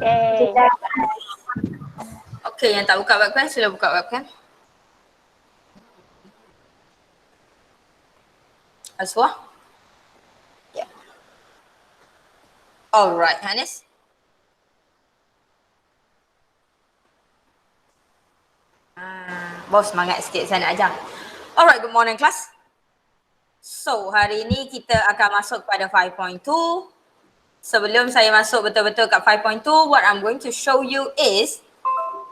Okay. Okay, yang tak buka webcam, sila buka webcam. Aswa? Yeah. Alright, Hanis. Bos semangat sikit saya nak ajar. Alright, good morning class. So, hari ini kita akan masuk pada 5.2. Sebelum saya masuk betul-betul kat 5.2, what I'm going to show you is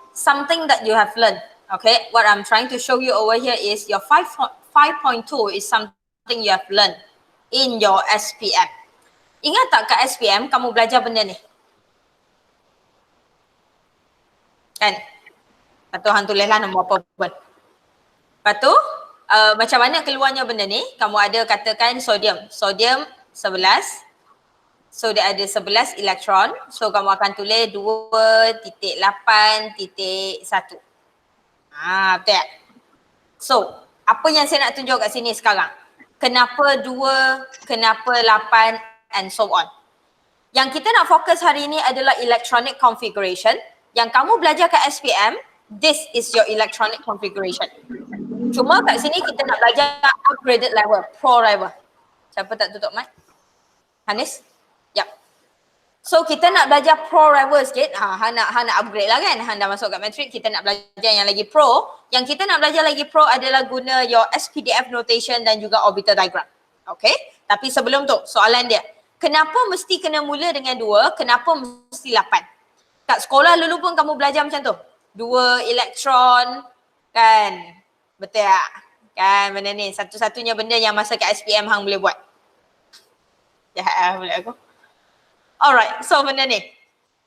something that you have learned. Okay, what I'm trying to show you over here is your 5.2 is something you have learned in your SPM. Ingat tak kat SPM kamu belajar benda ni? Kan? Lepas tu hang tulislah nombor apa pun. Lepas tu macam mana keluarnya benda ni? Kamu ada katakan sodium. Sodium 11. So dia ada 11 elektron. So kamu akan tulis 2.8.1. Betul tak? So apa yang saya nak tunjuk kat sini sekarang? Kenapa 2, kenapa 8 and so on. Yang kita nak fokus hari ini adalah electronic configuration. Yang kamu belajar kat SPM, this is your electronic configuration. Cuma kat sini kita nak belajar upgraded level, pro level. Siapa tak tutup mic? Hanis? Yap. So kita nak belajar pro level sikit. Han nak upgrade lah kan. Han dah masuk kat matric, kita nak belajar yang lagi pro. Yang kita nak belajar lagi pro adalah guna your SPDF notation dan juga orbital diagram. Okay? Tapi sebelum tu, soalan dia. Kenapa mesti kena mula dengan 2? Kenapa mesti 8? Kat sekolah dulu pun kamu belajar macam tu. 2 elektron, kan? Betul tak? Kan benda ni, satu-satunya benda yang masa kat SPM hang boleh buat. Jahat lah pula aku. Alright, so benda ni.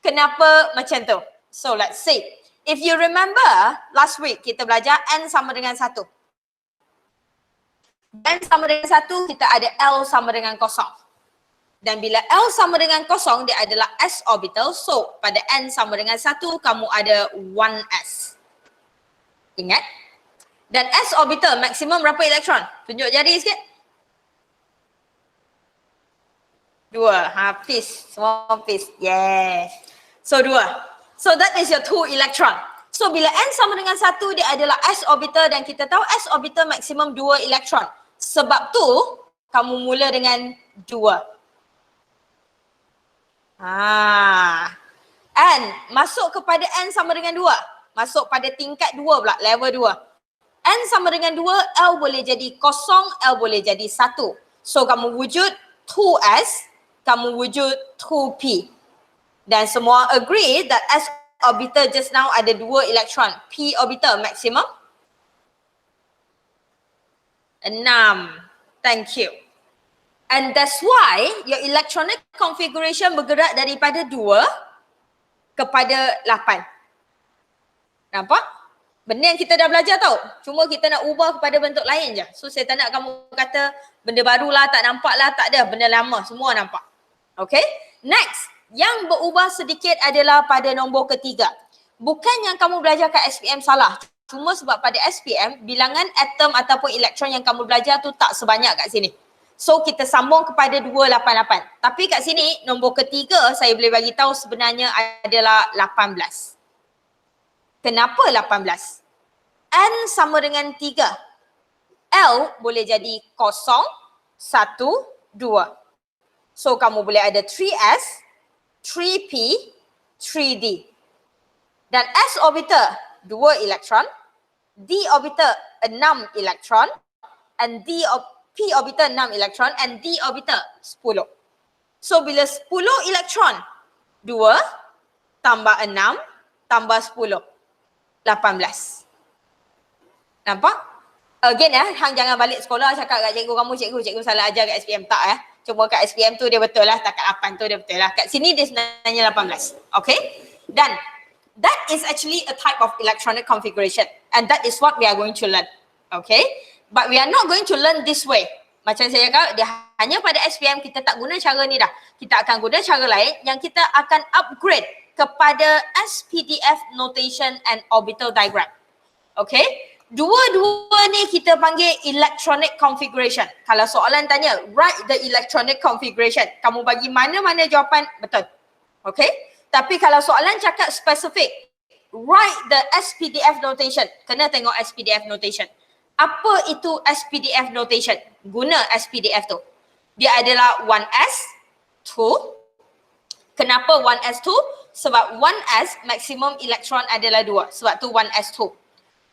Kenapa macam tu? So let's see. If you remember, last week kita belajar N sama dengan 1. N sama dengan 1, kita ada L sama dengan 0. Dan bila L sama dengan 0, dia adalah S orbital. So, pada N sama dengan 1, kamu ada 1S. Ingat? Dan S orbital maksimum berapa elektron? Tunjuk jari sikit. 2. Peace. Semua peace. Yeah. So, 2. So, that is your 2 electron. So, bila N sama dengan 1, dia adalah S orbital dan kita tahu S orbital maksimum 2 elektron. Sebab tu, kamu mula dengan 2. And masuk kepada N sama dengan 2. Masuk pada tingkat 2 pula, level 2. N sama dengan 2, L boleh jadi 0, L boleh jadi 1. So kamu wujud 2S, kamu wujud 2P. Dan semua agree that S orbital just now ada 2 elektron. P orbital maximum 6. Thank you. And that's why your electronic configuration bergerak daripada 2 kepada 8. Nampak? Benda yang kita dah belajar tau. Cuma kita nak ubah kepada bentuk lain je. So saya tak nak kamu kata benda baru lah, tak nampak lah, tak ada. Benda lama, semua nampak. Okay? Next, yang berubah sedikit adalah pada nombor ketiga. Bukan yang kamu belajar kat SPM salah. Cuma sebab pada SPM, bilangan atom ataupun elektron yang kamu belajar tu tak sebanyak kat sini. So kita sambung kepada 288. Tapi kat sini nombor ketiga saya boleh bagi tahu sebenarnya adalah 18. Kenapa 18? N sama dengan 3. L boleh jadi 0, 1, 2. So kamu boleh ada 3S, 3P, 3D. Dan S orbital 2 elektron, D orbital 6 elektron, and P orbital 6 elektron and D orbital 10. So bila 10 elektron, 2 tambah 6 tambah 10, 18. Nampak? Again hang jangan balik sekolah cakap kat cikgu kamu, cikgu salah ajar kat SPM. Tak Cuma kat SPM tu dia betul lah, tak kat 8 tu dia betul lah. Kat sini dia sebenarnya 18. Okay? Dan that is actually a type of electronic configuration and that is what we are going to learn. Okay? But we are not going to learn this way. Macam saya cakap, dia hanya pada SPM kita tak guna cara ni dah. Kita akan guna cara lain yang kita akan upgrade kepada SPDF notation and orbital diagram. Okay? Dua-dua ni kita panggil electronic configuration. Kalau soalan tanya, write the electronic configuration. Kamu bagi mana-mana jawapan betul. Okay? Tapi kalau soalan cakap spesifik, write the SPDF notation. Kena tengok SPDF notation. Apa itu SPDF notation? Guna SPDF tu. Dia adalah 1s, 2. Kenapa 1s2? Sebab 1s maksimum elektron adalah 2. Sebab tu 1s2.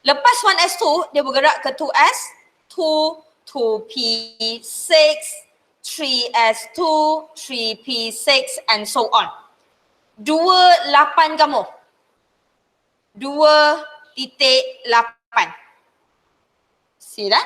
Lepas 1s2, dia bergerak ke 2s, 2, 2p6, 3s2, 3p6 and so on. 28 kamu. 2.8. See that?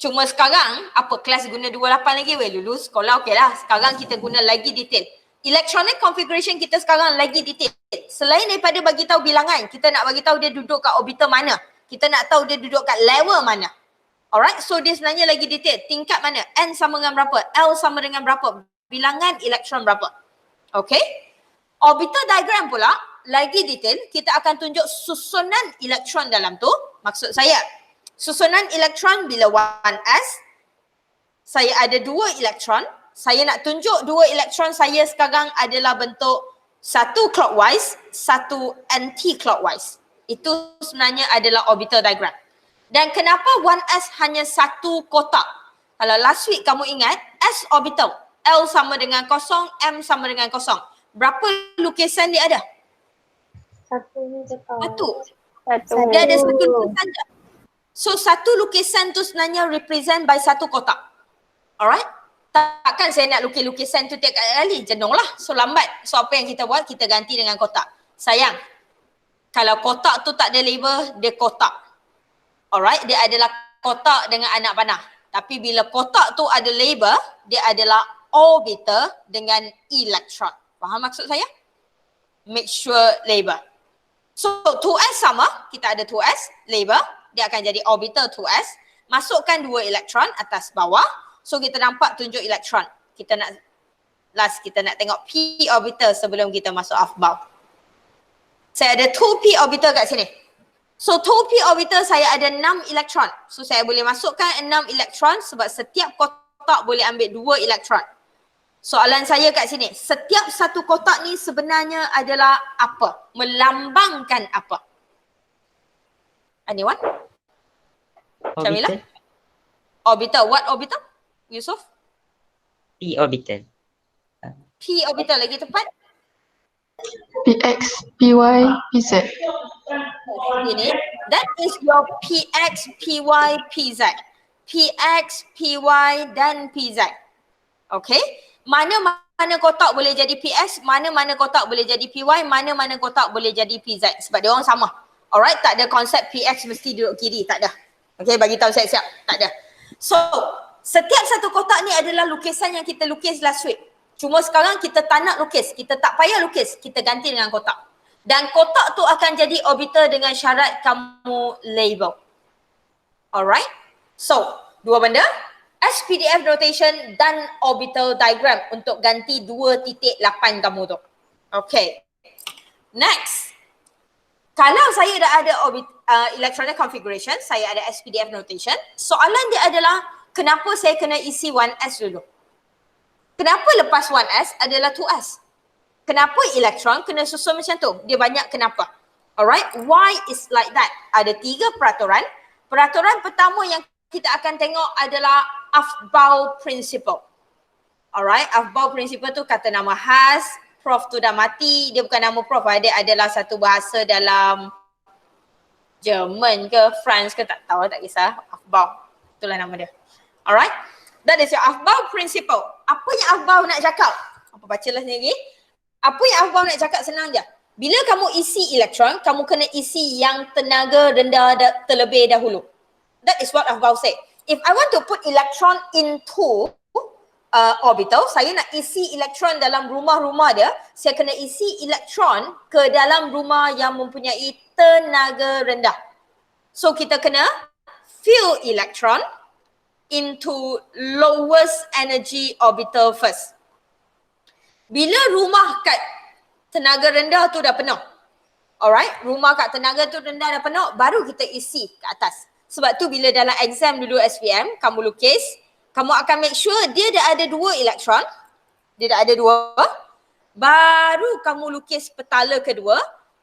Cuma sekarang, apa kelas guna 28 lagi? Weh, lulus sekolah okey lah. Sekarang kita guna lagi detail. Electronic configuration kita sekarang lagi detail. Selain daripada bagi tahu bilangan, kita nak bagi tahu dia duduk kat orbital mana. Kita nak tahu dia duduk kat level mana. Alright, so dia sebenarnya lagi detail. Tingkat mana? N sama dengan berapa? L sama dengan berapa? Bilangan elektron berapa? Okay. Orbital diagram pula, lagi detail. Kita akan tunjuk susunan elektron dalam tu. Maksud saya, susunan elektron bila 1s, saya ada 2 elektron. Saya nak tunjuk 2 elektron saya sekarang adalah bentuk satu clockwise, satu anti-clockwise. Itu sebenarnya adalah orbital diagram. Dan kenapa 1s hanya satu kotak? Kalau last week kamu ingat, S orbital, L sama dengan 0, M sama dengan 0. Berapa lukisan dia ada? Satu. Dia ada satu lukisan je. So satu lukisan tu sebenarnya represent by satu kotak. Alright? Takkan saya nak lukis lukisan tu tiap kali, jenuh lah. So lambat. So apa yang kita buat? Kita ganti dengan kotak. Sayang, kalau kotak tu tak ada label, dia kotak. Alright? Dia adalah kotak dengan anak panah. Tapi bila kotak tu ada label, dia adalah orbital dengan elektron. Faham maksud saya? Make sure label. So 2s sama, kita ada 2s, label. Dia akan jadi orbital 2s. Masukkan 2 elektron atas bawah. So kita nampak tunjuk elektron. Kita nak tengok p orbital sebelum kita masuk afbau. Saya ada 2p orbital kat sini. So 2p orbital saya ada 6 elektron. So saya boleh masukkan 6 elektron sebab setiap kotak boleh ambil 2 elektron. Soalan saya kat sini, setiap satu kotak ni sebenarnya adalah apa? Melambangkan apa? Anyone? Syamila? Orbital. What orbital? Yusuf? P orbital. P orbital lagi tepat? Px, Py, Pz. Ini. That is your Px, Py, Pz. Px, Py dan Pz. Okay? Mana-mana kotak boleh jadi Ps, mana-mana kotak boleh jadi Py, mana-mana kotak boleh jadi Pz. Sebab dia orang sama. Alright? Tak ada konsep Px mesti duduk kiri. Tak ada. Okay? Bagi tahu siap-siap. Tak ada. So, setiap satu kotak ni adalah lukisan yang kita lukis last week. Cuma sekarang kita tak nak lukis. Kita tak payah lukis. Kita ganti dengan kotak. Dan kotak tu akan jadi orbital dengan syarat kamu label. Alright? So, dua benda. SPDF notation dan orbital diagram untuk ganti 2.8 kamu tu. Okay. Next. Kalau saya dah ada electronic configuration, saya ada SPDF notation. Soalan dia adalah, kenapa saya kena isi 1s dulu? Kenapa lepas 1s adalah 2s? Kenapa elektron kena susun macam tu? Dia banyak kenapa. Alright, why is like that? Ada 3 peraturan. Peraturan pertama yang kita akan tengok adalah Aufbau Principle. Alright, Aufbau Principle tu kata nama khas. Prof tu dah mati. Dia bukan nama prof, dia adalah satu bahasa dalam Jerman ke France ke tak tahu, tak kisah. Aufbau, itulah nama dia. Alright, that is your Aufbau Principle. Apa yang Aufbau nak cakap? Apa bacalah sini lagi. Apa yang Aufbau nak cakap senang je. Bila kamu isi elektron, kamu kena isi yang tenaga rendah terlebih dahulu. That is what Aufbau say. If I want to put electron into orbital, saya nak isi elektron dalam rumah-rumah dia, saya kena isi elektron ke dalam rumah yang mempunyai tenaga rendah. So kita kena fill electron into lowest energy orbital first. Bila rumah kat tenaga rendah tu dah penuh, alright, rumah kat tenaga tu rendah dah penuh, baru kita isi ke atas. Sebab tu bila dalam exam dulu SPM, kamu lukis, kamu akan make sure dia dah ada 2 elektron. Dia dah ada 2. baru kamu lukis petala kedua.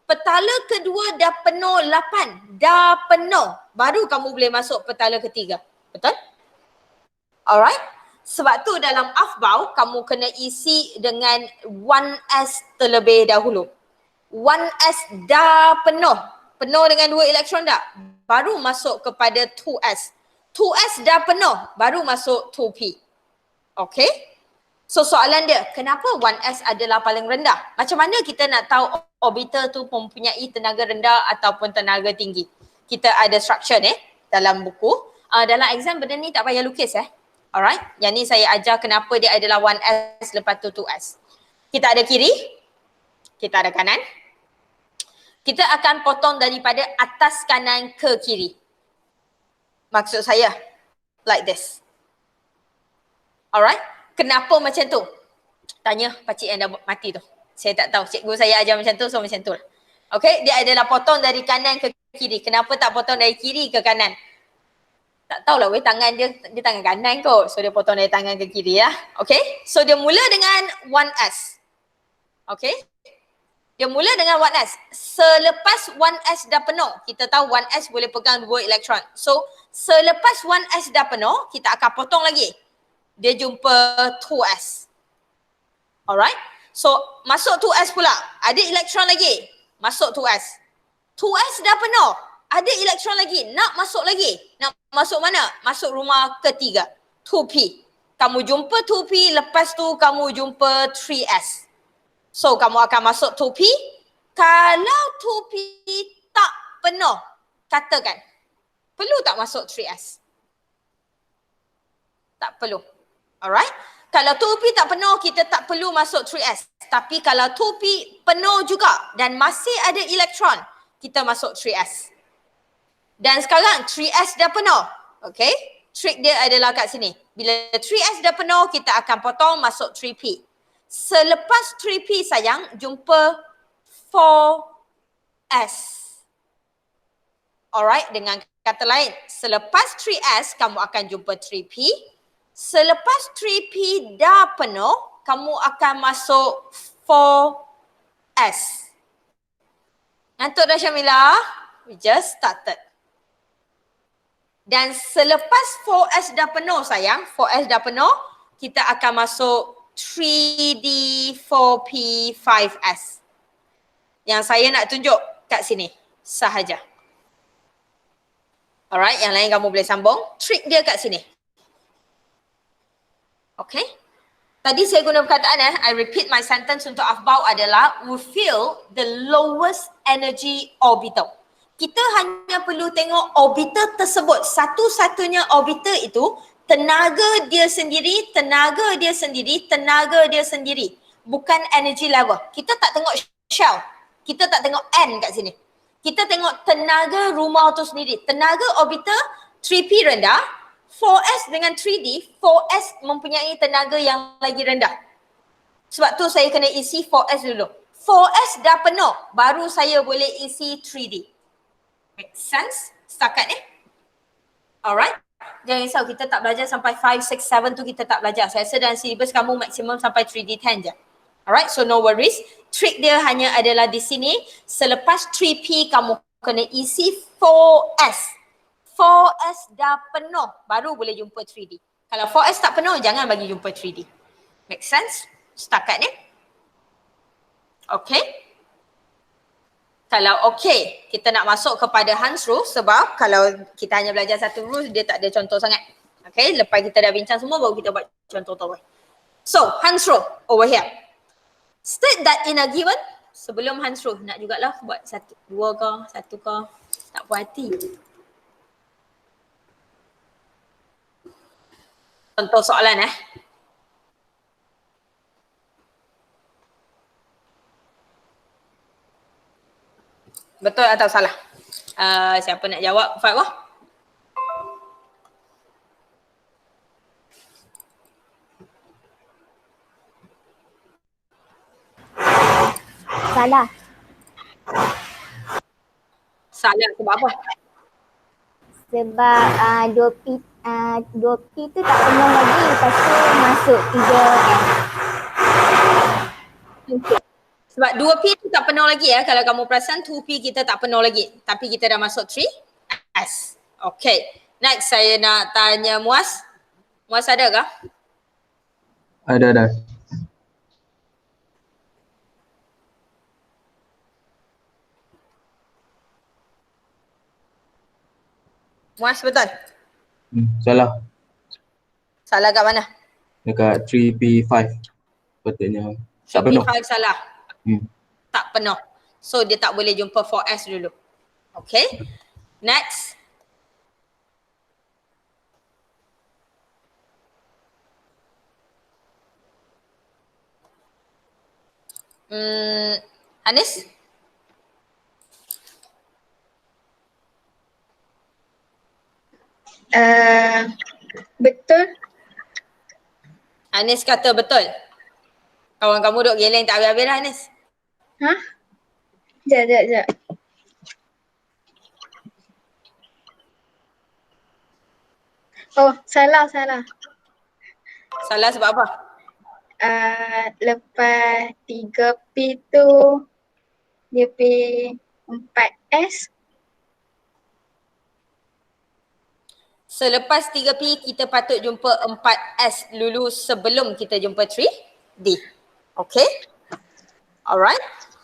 Petala kedua dah penuh 8, dah penuh. Baru kamu boleh masuk petala ketiga. Betul? Alright? Sebab tu dalam afbau, kamu kena isi dengan 1s terlebih dahulu. 1s dah penuh. Penuh dengan 2 elektron dah. Baru masuk kepada 2s. 2s dah penuh. Baru masuk 2p. Okay? So soalan dia, kenapa 1s adalah paling rendah? Macam mana kita nak tahu orbital tu mempunyai tenaga rendah ataupun tenaga tinggi? Kita ada structure ni dalam buku. Dalam exam benda ni tak payah lukis Alright, yang ni saya ajar kenapa dia adalah 1s lepas tu 2s. Kita ada kiri, kita ada kanan. Kita akan potong daripada atas kanan ke kiri. Maksud saya, like this. Alright, kenapa macam tu? Tanya pakcik yang dah mati tu. Saya tak tahu, cikgu saya ajar macam tu, so macam tu lah. Okay, dia adalah potong dari kanan ke kiri. Kenapa tak potong dari kiri ke kanan? Tak tahulah weh, tangan dia tangan kanan kot. So dia potong dari tangan ke kiri lah. Okay. So dia mula dengan 1s. Okay. Dia mula dengan 1s. Selepas 1s dah penuh, kita tahu 1s boleh pegang 2 elektron. So selepas 1s dah penuh, kita akan potong lagi. Dia jumpa 2s. Alright. So masuk 2s pula. Ada elektron lagi. Masuk 2s. 2s dah penuh. Ada elektron lagi, nak masuk lagi. Nak masuk mana? Masuk rumah ketiga, 2p. Kamu jumpa 2p, lepas tu kamu jumpa 3s. So kamu akan masuk 2p. Kalau 2p tak penuh, katakan, perlu tak masuk 3s? Tak perlu. Alright? Kalau 2p tak penuh, kita tak perlu masuk 3s. Tapi kalau 2p penuh juga dan masih ada elektron, kita masuk 3s. Dan sekarang 3s dah penuh. Okay. Trik dia adalah kat sini. Bila 3s dah penuh, kita akan potong masuk 3p. Selepas 3p sayang, jumpa 4s. Alright, dengan kata lain, selepas 3s, kamu akan jumpa 3p. Selepas 3p dah penuh, kamu akan masuk 4s. Ngantuk dah Syamila? We just started. Dan selepas 4s dah penuh sayang, 4s dah penuh, kita akan masuk 3D, 4P, 5s. Yang saya nak tunjuk kat sini sahaja. Alright, yang lain kamu boleh sambung. Trik dia kat sini. Okay. Tadi saya guna perkataan I repeat my sentence untuk afbau adalah we feel the lowest energy orbital. Kita hanya perlu tengok orbital tersebut. Satu-satunya orbital itu tenaga dia sendiri, tenaga dia sendiri, tenaga dia sendiri. Bukan energy level. Kita tak tengok shell. Kita tak tengok N kat sini. Kita tengok tenaga rumah tu sendiri. Tenaga orbital 3P rendah, 4S dengan 3D, 4S mempunyai tenaga yang lagi rendah. Sebab tu saya kena isi 4S dulu. 4S dah penuh, baru saya boleh isi 3D. Make sense? Setakat ni? Alright. Jangan risau, kita tak belajar sampai 5, 6, 7 tu kita tak belajar. Saya rasa dalam syllabus kamu maksimum sampai 3D10 je. Alright, so no worries. Trik dia hanya adalah di sini. Selepas 3P kamu kena isi 4S. 4S dah penuh, baru boleh jumpa 3D. Kalau 4S tak penuh, jangan bagi jumpa 3D. Make sense? Setakat ni? Okay. Kalau okay, kita nak masuk kepada Hans rule sebab kalau kita hanya belajar satu rule, dia tak ada contoh sangat. Okay, lepas kita dah bincang semua, baru kita buat contoh tu. So, Hans rule over here. State that in a given, sebelum Hans rule, nak jugalah buat satu, dua ke, satu ke, tak puas hati. Contoh soalan Betul atau salah? Siapa nak jawab? Farah? Salah. Salah sebab apa? Sebab 2P tu tak penuh lagi. Lepas tu masuk 3S. 2P Sebab 2P tu tak penuh lagi ya. Kalau kamu perasan 2P kita tak penuh lagi. Tapi kita dah masuk 3S. Okay. Next saya nak tanya Muaz. Muaz ada kah? Ada. Muaz betul? Salah. Salah kat mana? Dekat 3P5. Patutnya tak penuh. 3P5 salah. Hmm. Tak penuh. So dia tak boleh jumpa 4S dulu. Okay. Next. Anis? Betul. Anis kata betul. Kawan kamu duk geleng tak habis-habis dah Anis. Ha? Sekejap. Oh, salah. Salah sebab apa? Lepas 3P tu dia P 4S. Selepas 3P kita patut jumpa 4S dulu sebelum kita jumpa 3D. Okay? Alright?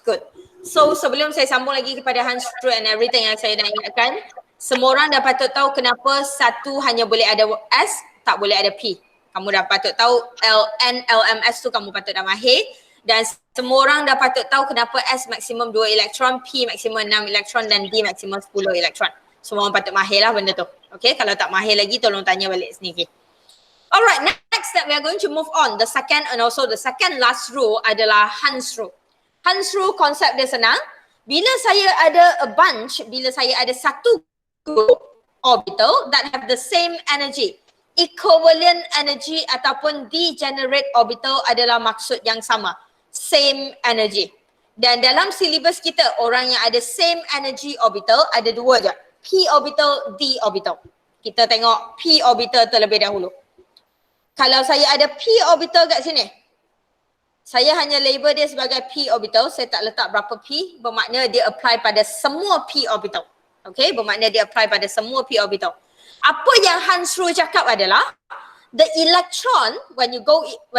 Good. So sebelum saya sambung lagi kepada Hans-Rue and everything yang saya nak ingatkan, semua orang dah patut tahu kenapa satu hanya boleh ada S, tak boleh ada P. Kamu dah patut tahu LN, LMS tu kamu patut dah mahir. Dan semua orang dah patut tahu kenapa S maksimum 2 elektron, P maksimum 6 elektron dan D maksimum 10 elektron. Semua orang patut mahir lah benda tu. Okay, kalau tak mahir lagi tolong tanya balik sendiri. Alright, next step we are going to move on. The second and also the second last rule adalah Hans-Rue. Hans-Rue konsep dia senang. Bila saya ada a bunch, bila saya ada satu group orbital that have the same energy, equivalent energy ataupun degenerate orbital adalah maksud yang sama. Same energy. Dan dalam silibus kita, orang yang ada same energy orbital ada dua je. P orbital, D orbital. Kita tengok P orbital terlebih dahulu. Kalau saya ada P orbital kat sini, saya hanya label dia sebagai P orbital, saya tak letak berapa P, bermakna dia apply pada semua P orbital. Okay, bermakna dia apply pada semua P orbital. Apa yang Hans-Rue cakap adalah, the electron, when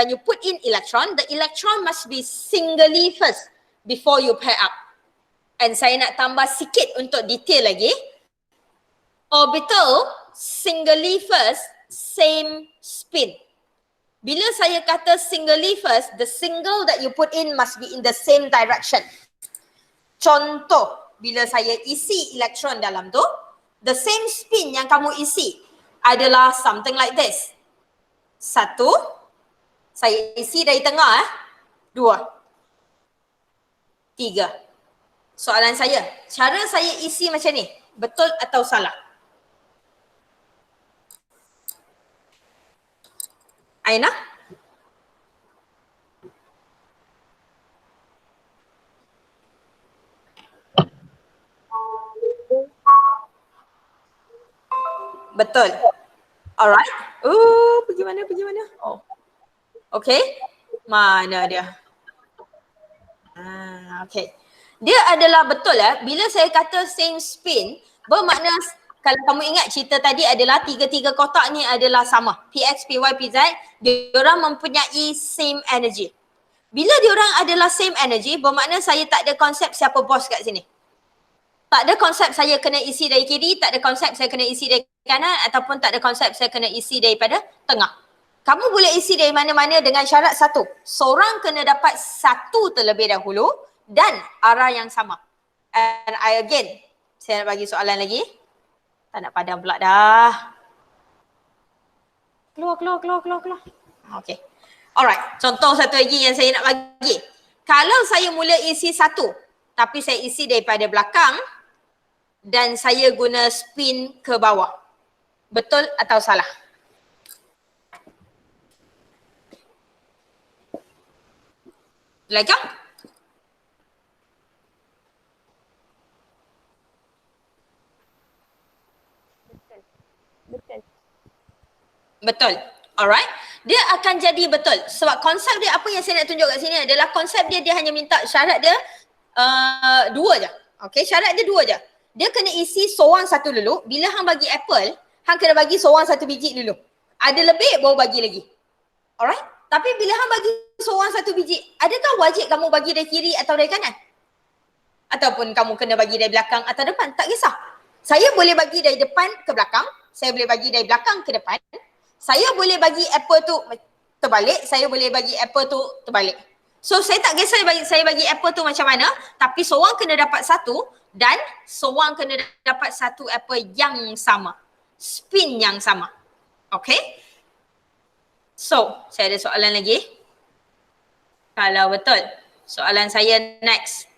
you put in electron, the electron must be singly first before you pair up. And saya nak tambah sikit untuk detail lagi. Orbital singly first, same spin. Bila saya kata singly first, the single that you put in must be in the same direction. Contoh, bila saya isi elektron dalam tu, the same spin yang kamu isi adalah something like this. Satu, saya isi dari tengah dua, tiga. Soalan saya, cara saya isi macam ni, betul atau salah? Aina? Betul. Alright. Pergi mana? Oh. Okay. Mana dia? Okay. Dia adalah betul bila saya kata same spin, bermakna kalau kamu ingat cerita tadi adalah tiga-tiga kotak ni adalah sama. PX, PY, PZ, diorang mempunyai same energy. Bila diorang adalah same energy, bermakna saya tak ada konsep siapa bos kat sini. Tak ada konsep saya kena isi dari kiri, tak ada konsep saya kena isi dari kanan ataupun tak ada konsep saya kena isi daripada tengah. Kamu boleh isi dari mana-mana dengan syarat satu. Seorang kena dapat satu terlebih dahulu dan arah yang sama. And saya nak bagi soalan lagi. Tak nak padam pula dah. Keluar. Okay. Alright, contoh satu lagi yang saya nak bagi. Kalau saya mula isi satu, tapi saya isi daripada belakang dan saya guna spin ke bawah. Betul atau salah? Belakang? Betul. Alright. dia akan jadi betul. Sebab konsep dia, apa yang saya nak tunjuk kat sini adalah konsep dia hanya minta syarat dia 2 je. Okay, syarat dia 2 je. Dia kena isi seorang satu dulu. Bila hang bagi apple, hang kena bagi seorang satu biji dulu. Ada lebih baru bagi lagi. Alright? Tapi bila hang bagi seorang satu biji, adakah wajib kamu bagi dari kiri atau dari kanan? Ataupun kamu kena bagi dari belakang atau depan? Tak kisah. Saya boleh bagi dari depan ke belakang. Saya boleh bagi dari belakang ke depan. Saya boleh bagi apple tu terbalik. Saya boleh bagi apple tu terbalik. So saya tak kisah saya bagi apple tu macam mana. Tapi seorang kena dapat satu dan seorang kena dapat satu apple yang sama. Spin yang sama. Okay? So, saya ada soalan lagi. Kalau betul, soalan saya next.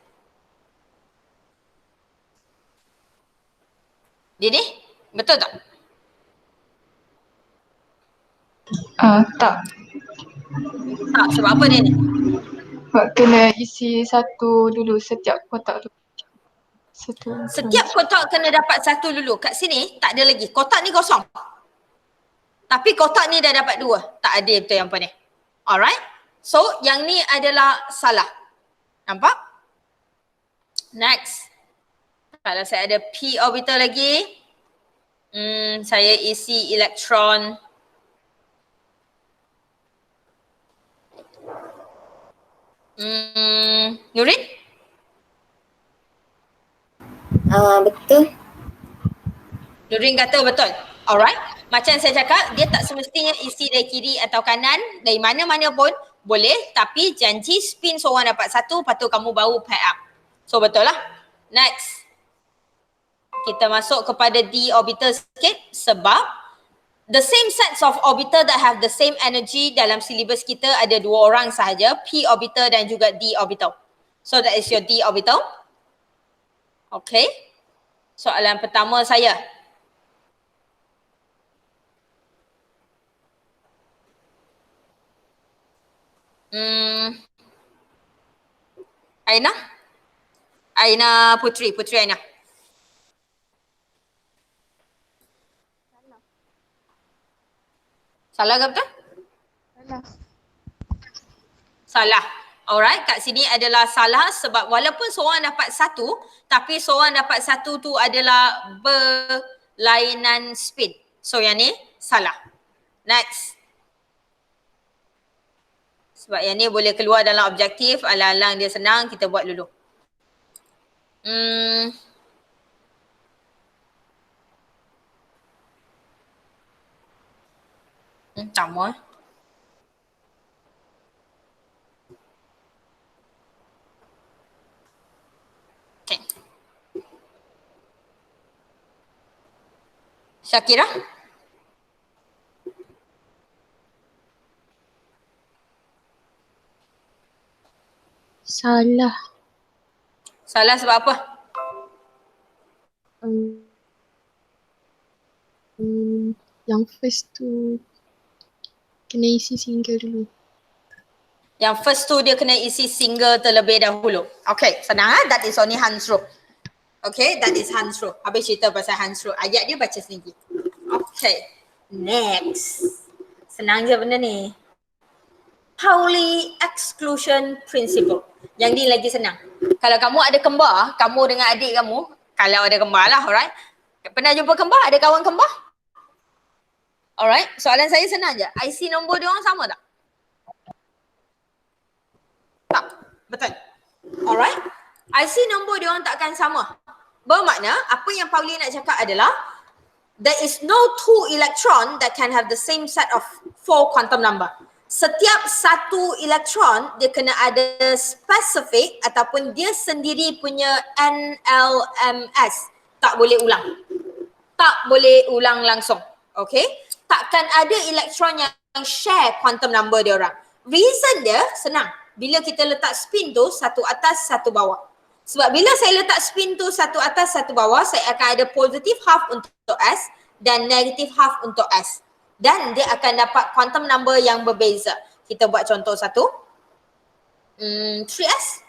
Dini, betul tak? Tak. Tak, sebab apa Dini? Sebab kena isi satu dulu setiap kotak tu. Setiap kotak kena dapat satu dulu. Kat sini tak ada lagi. Kotak ni kosong. Tapi kotak ni dah dapat 2. Tak ada betul yang apa ni. Alright. So yang ni adalah salah. Nampak? Next. Kalau saya ada p orbital lagi. Saya isi elektron. Nurin? Betul. Nurin kata betul. Alright. Macam saya cakap, dia tak semestinya isi dari kiri atau kanan, dari mana-mana pun boleh, tapi janji spin seorang dapat satu, lepas tu kamu baru pair up. So betul lah. Next. Kita masuk kepada d orbital sikit sebab the same sets of orbital that have the same energy dalam silibus kita ada 2 orang sahaja, p orbital dan juga d orbital. So that is your d orbital. Okay. Soalan pertama saya. Aina? Aina Putri Aina. Salah ke betul? Salah. Alright, kat sini adalah salah sebab walaupun seorang dapat satu, tapi seorang dapat satu tu adalah berlainan spin. So yang ni salah. Next. Sebab yang ni boleh keluar dalam objektif, alang-alang dia senang, kita buat dulu. Sama. Okay. Syakira? Salah. Salah sebab apa? Yang first tu kena isi single dulu. Yang first tu dia kena isi single terlebih dahulu. Okay, senang ha? That is only Hans rule. Okay, that is Hans rule. Habis cerita pasal Hans rule. Ayat dia baca sendiri. Okay, next. Senang je benda ni. Pauli exclusion principle. Yang ni lagi senang. Kalau kamu ada kembar, kamu dengan adik kamu, kalau ada kembar lah, alright. Pernah jumpa kembar? Ada kawan kembar? Alright, soalan saya senang je. IC nombor dia orang sama tak? Tak, betul. Alright, IC nombor dia orang takkan sama. Bermakna, apa yang Pauli nak cakap adalah there is no two electron that can have the same set of 4 quantum number. Setiap satu elektron dia kena ada spesifik ataupun dia sendiri punya NLMS. Tak boleh ulang. Tak boleh ulang langsung. Okay? Takkan ada elektron yang share quantum number dia orang. Reason dia senang. Bila kita letak spin tu satu atas satu bawah. Sebab bila saya letak spin tu satu atas satu bawah, saya akan ada positive half untuk S dan negative half untuk S. Dan dia akan dapat quantum number yang berbeza. Kita buat contoh satu. 3S.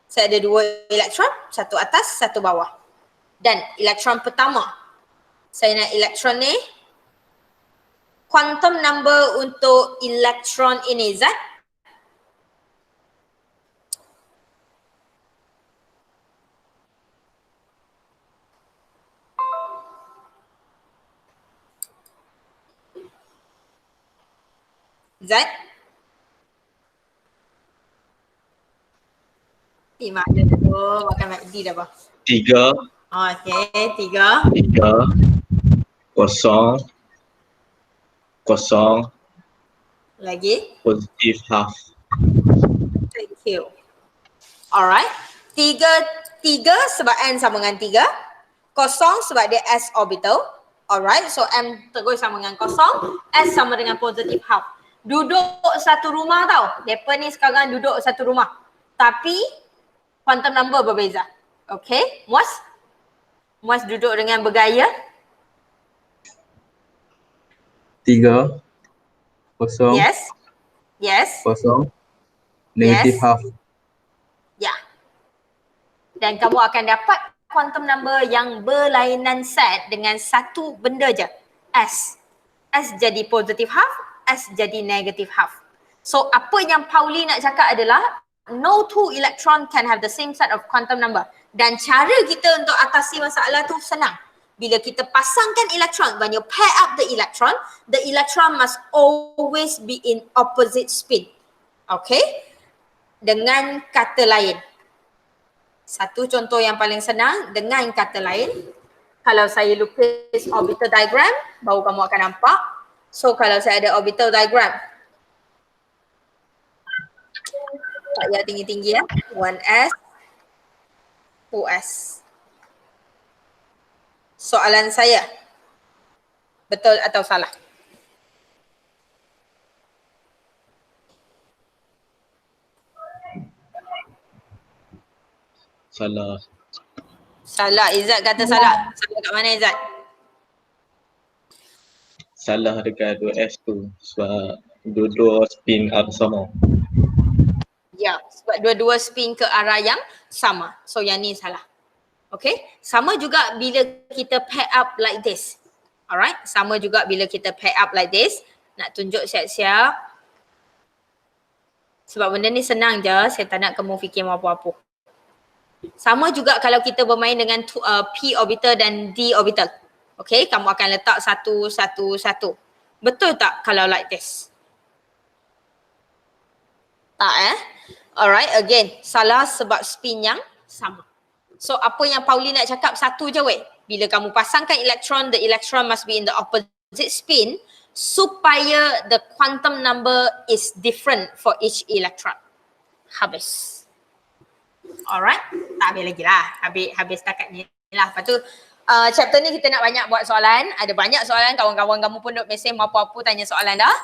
Saya ada 2 elektron, satu atas, satu bawah. Dan elektron pertama, saya nak elektron ni quantum number untuk elektron ini, Zat? Zat? Mana tu? Makan McD dah apa? 3, Okay, 3. 0, 0, Lagi. positive half. Thank you. Alright. 3 sebab N sama dengan 3. 0 sebab dia S orbital. Alright. So M terus sama dengan 0. S sama dengan positive half. Duduk satu rumah tau. Mereka ni sekarang duduk satu rumah. Tapi quantum number berbeza. Okay. Muaz duduk dengan bergaya. 3, 0, Yes. 0, negative Yes. half. Ya. Dan kamu akan dapat quantum number yang berlainan set dengan satu benda je. S. S jadi positive half, S jadi negative half. So apa yang Pauli nak cakap adalah no two electron can have the same set of quantum number. Dan cara kita untuk atasi masalah tu senang. Bila kita pasangkan elektron, when you pair up the electron must always be in opposite spin. Okay? Dengan kata lain. Satu contoh yang paling senang, dengan kata lain, kalau saya lukis orbital diagram, baru kamu akan nampak. So kalau saya ada orbital diagram, tak payah tinggi-tinggi ya, 1s, 2s. Soalan saya, betul atau salah? Salah. Salah, Izzat kata salah. Salah kat mana Izzat? Salah dekat 2S tu sebab dua-dua spin arah sama. Ya, sebab dua-dua spin ke arah yang sama. So yang ni salah. Okay, sama juga bila kita pair up like this. Alright, sama juga bila kita pair up like this. Nak tunjuk siap-siap. Sebab benda ni senang je, saya tak nak kamu fikir apa-apa. Sama juga kalau kita bermain dengan P orbital dan D orbital. Okay, kamu akan letak satu. Betul tak kalau like this? Tak Alright, again, salah sebab spin yang sama. So apa yang Pauli nak cakap satu je weh. Bila kamu pasangkan elektron, the electron must be in the opposite spin supaya the quantum number is different for each electron. Habis. Alright, tak habis lagi lah. Habis setakat ni lah. Lepas tu chapter ni kita nak banyak buat soalan. Ada banyak soalan, kawan-kawan kamu pun duk mesej apa-apa tanya soalan dah.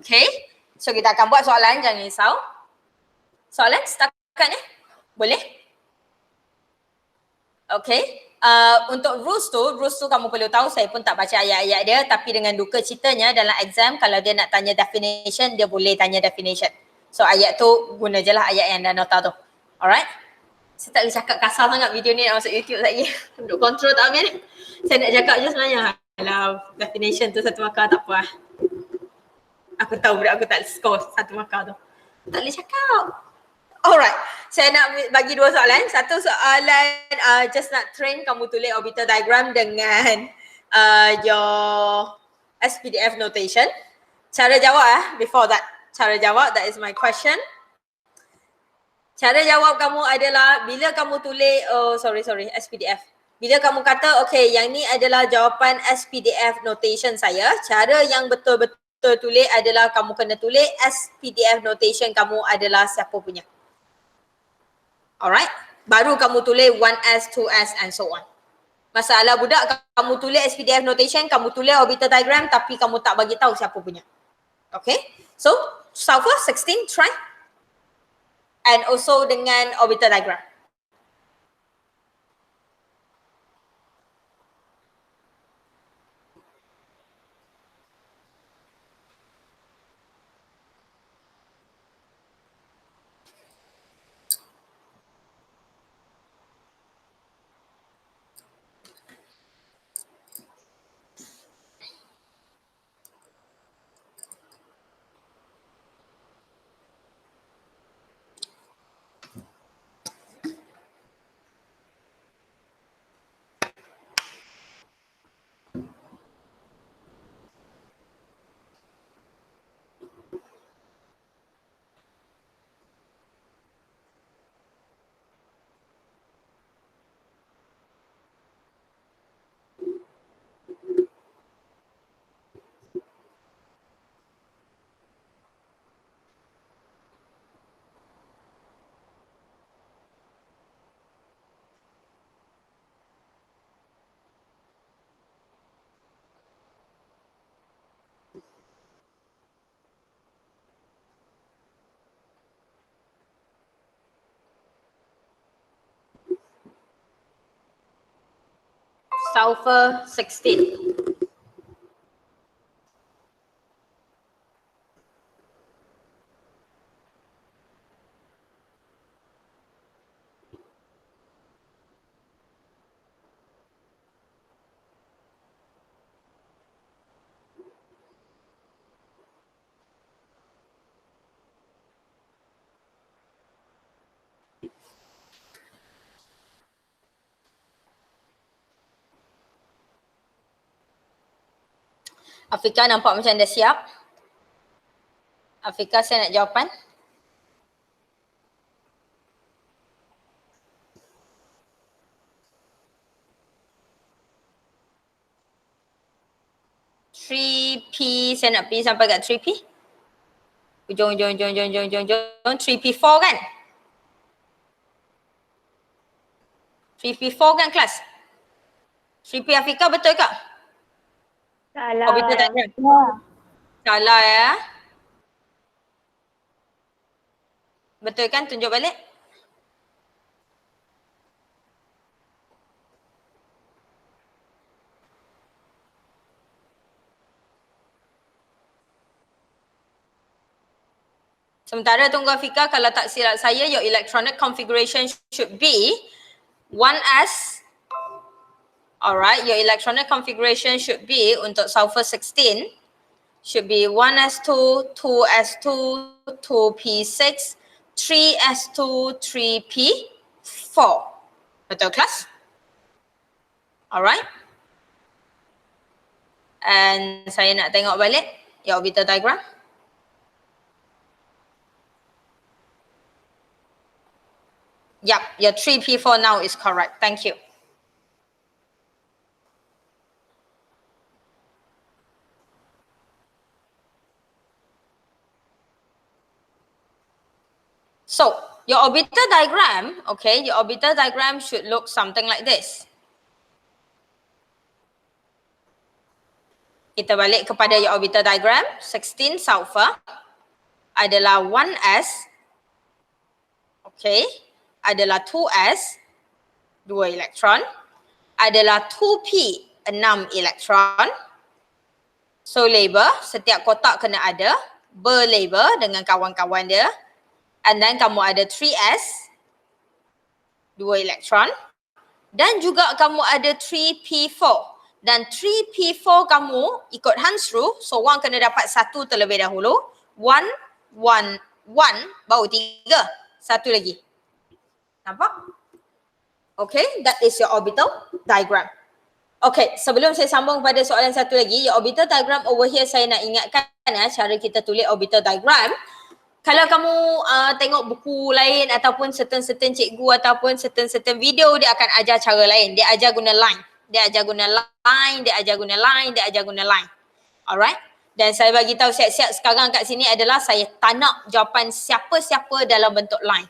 Okay, so kita akan buat soalan, jangan risau. Soalan setakat ni? Boleh? Okay, untuk rules tu kamu perlu tahu, saya pun tak baca ayat-ayat dia, tapi dengan duka citanya dalam exam kalau dia nak tanya definition, dia boleh tanya definition. So ayat tu guna je lah ayat yang dah nota tu. Alright? Saya tak boleh cakap kasar sangat video ni nak masuk YouTube lagi. Untuk kontrol tak Amin. Saya nak cakap je sebenarnya. Alah, definition tu satu markah tak apa lah. Aku tahu budak aku tak score satu markah tu. Tak boleh cakap. Alright, saya nak bagi dua soalan. Satu soalan just nak train kamu tulis orbital diagram dengan your SPDF notation. Cara jawab before that. Cara jawab, that is my question. Cara jawab kamu adalah bila kamu tulis, SPDF. Bila kamu kata, okay, yang ni adalah jawapan SPDF notation saya, cara yang betul-betul tulis adalah kamu kena tulis SPDF notation kamu adalah siapa punya. Alright, baru kamu tulis 1S, 2S and so on. Masalah budak, kamu tulis SPDF notation, kamu tulis orbital diagram tapi kamu tak bagi tahu siapa punya. Okay, so Sulfur 16, try. And also dengan orbital diagram. sulfur 16. Afika nampak macam dah siap. Afika, saya nak jawapan. Three P, saya nak pergi sampai kat 3P. Jom. 3P4 kan? 3P4 kan kelas? 3P Afika betul ke? Salah. Orbital diagram. Salah ya. Betul kan? Tunjuk balik. Sementara tunggu Afika, kalau tak silap saya, your electronic configuration should be 1s. Alright, your electronic configuration should be untuk sulfur 16 should be 1s2, 2s2, 2p6, 3s2, 3p4. Betul kelas? Alright. And saya nak tengok balik your orbital diagram. Yup, your 3p4 now is correct. Thank you. So, your orbital diagram, okay, your orbital diagram should look something like this. Kita balik kepada your orbital diagram. 16 sulfur adalah 1s, okay, adalah 2s, 2 elektron, adalah 2p, 6 elektron. So label, setiap kotak kena ada berlabel dengan kawan-kawan dia. And then kamu ada 3s, 2 elektron. Dan juga kamu ada 3p4. Dan 3p4 kamu ikut Hans rule, so orang kena dapat 1 terlebih dahulu. 1, 1, 1, baru 3. 1 lagi. Nampak? Okay, that is your orbital diagram. Okay, sebelum saya sambung pada soalan satu lagi, your orbital diagram over here saya nak ingatkan cara kita tulis orbital diagram. Kalau kamu tengok buku lain ataupun certain cikgu ataupun certain video, dia akan ajar cara lain. Dia ajar guna line. Dia ajar guna line, dia ajar guna line, dia ajar guna line. Alright? Dan saya bagi tahu siap-siap sekarang kat sini adalah saya tak nak jawapan siapa-siapa dalam bentuk line.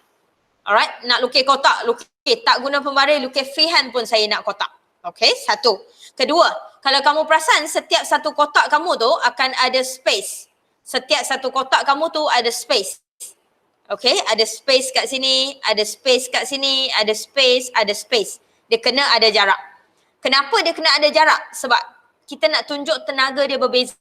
Alright? Nak lukis kotak, lukis. Tak guna pembaris, lukis freehand pun saya nak kotak. Okay? Satu. Kedua, kalau kamu perasan setiap satu kotak kamu tu akan ada space. Setiap satu kotak kamu tu ada space. Okay, ada space kat sini, ada space kat sini, ada space, ada space. Dia kena ada jarak. Kenapa dia kena ada jarak? Sebab kita nak tunjuk tenaga dia berbeza.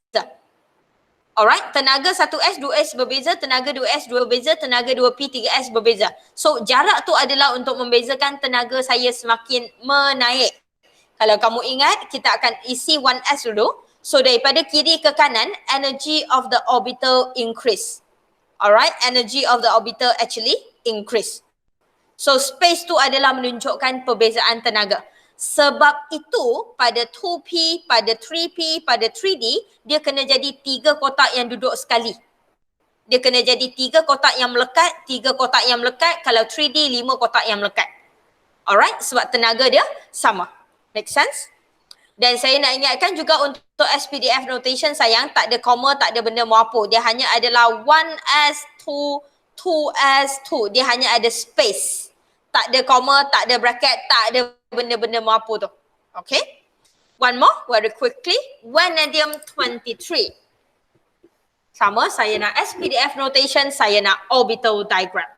Alright, tenaga 1S, 2S berbeza, tenaga 2S, 2 berbeza, tenaga 2P, 3S berbeza. So jarak tu adalah untuk membezakan tenaga saya semakin menaik. Kalau kamu ingat, kita akan isi 1S dulu. So daripada kiri ke kanan, energy of the orbital increase. Alright, energy of the orbital actually increase. So space tu adalah menunjukkan perbezaan tenaga. Sebab itu pada 2P, pada 3P, pada 3D, dia kena jadi 3 kotak yang duduk sekali. Dia kena jadi 3 kotak yang melekat, 3 kotak yang melekat. Kalau 3D, 5 kotak yang melekat. Alright, sebab tenaga dia sama. Make sense? Dan saya nak ingatkan juga untuk SPDF notation sayang, tak ada koma, tak ada benda muapo. Dia hanya adalah 1S2, 2S2. Dia hanya ada space. Tak ada koma, tak ada bracket, tak ada benda-benda muapo tu. Okay? One more, very quickly. Vanadium 23. Sama, saya nak SPDF notation, saya nak orbital diagram.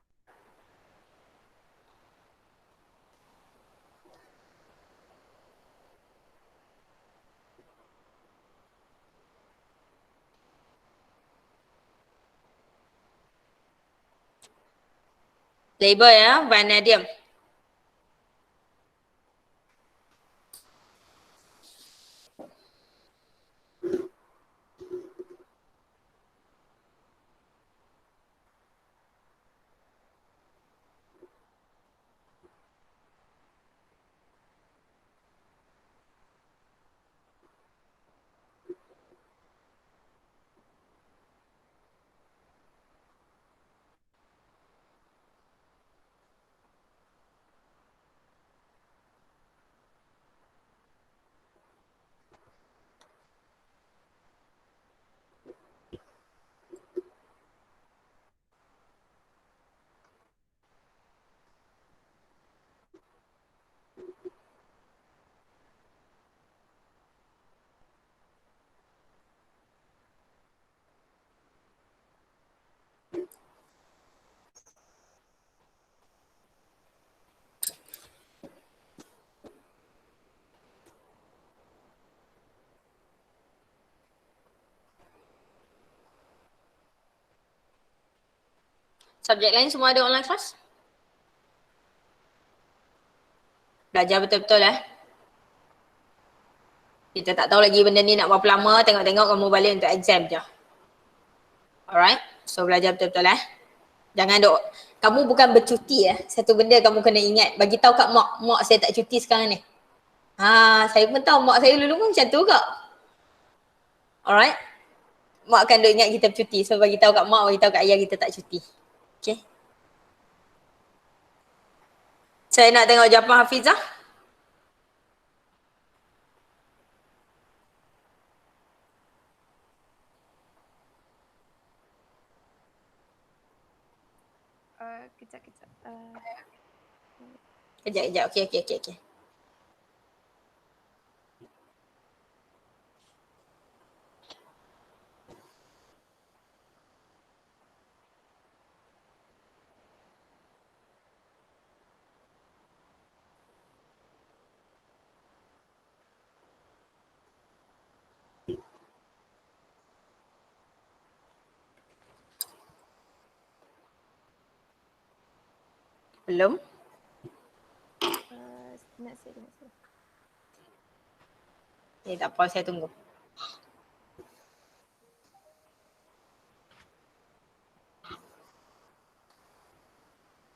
Label ya, vanadium. Subjek lain semua ada online class? Belajar betul-betul Kita tak tahu lagi benda ni nak berapa lama, tengok-tengok kamu balik untuk exam je. Alright, so belajar betul-betul Jangan duk, kamu bukan bercuti satu benda kamu kena ingat, bagi tahu kat mak saya tak cuti sekarang ni. Saya pun tahu mak saya dulu pun macam tu kak. Alright, mak akan duk ingat kita bercuti, so bagi tahu kat mak, bagi tahu kat ayah kita tak cuti. Okay. Saya nak tengok jawapan Hafizah. Kejap. Kejap. Okay. Belum? Nak saya. Tak apa, saya tunggu.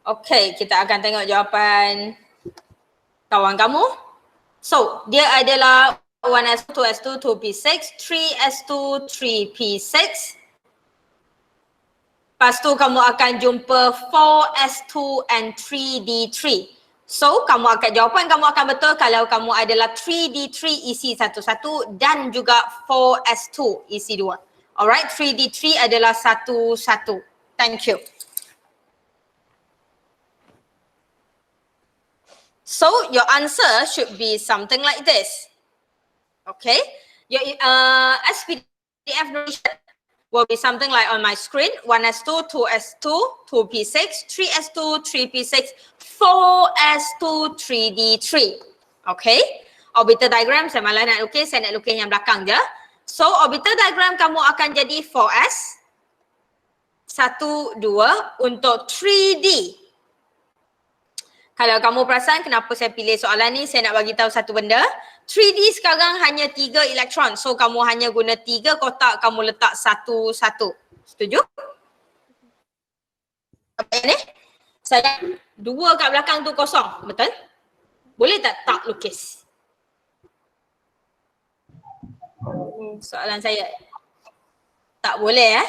Okay, kita akan tengok jawapan kawan kamu. So, dia adalah 1s2, 2s2, 2p6, 3s2, 3p6. Lepas tu kamu akan jumpa 4s2 and 3d3. So, jawapan kamu akan betul kalau kamu adalah 3d3 isi 1-1 dan juga 4s2 isi 2. Alright, 3d3 adalah 1-1. Thank you. So, your answer should be something like this. Okay, your SPDF notation will be something like on my screen, 1s2, 2s2, 2p6, 3s2, 3p6, 4s2, 3d3. Okay, orbital diagram saya malah nak lukis, saya nak lukis yang belakang je. So, orbital diagram kamu akan jadi 4s, 1, 2 untuk 3d. Kalau kamu perasan kenapa saya pilih soalan ni, saya nak bagi tahu satu benda. 3D sekarang hanya 3 elektron. So kamu hanya guna 3 kotak, kamu letak 1-1. Setuju? Apa ni? Saya 2 kat belakang tu kosong. Betul? Boleh tak lukis? Soalan saya. Tak boleh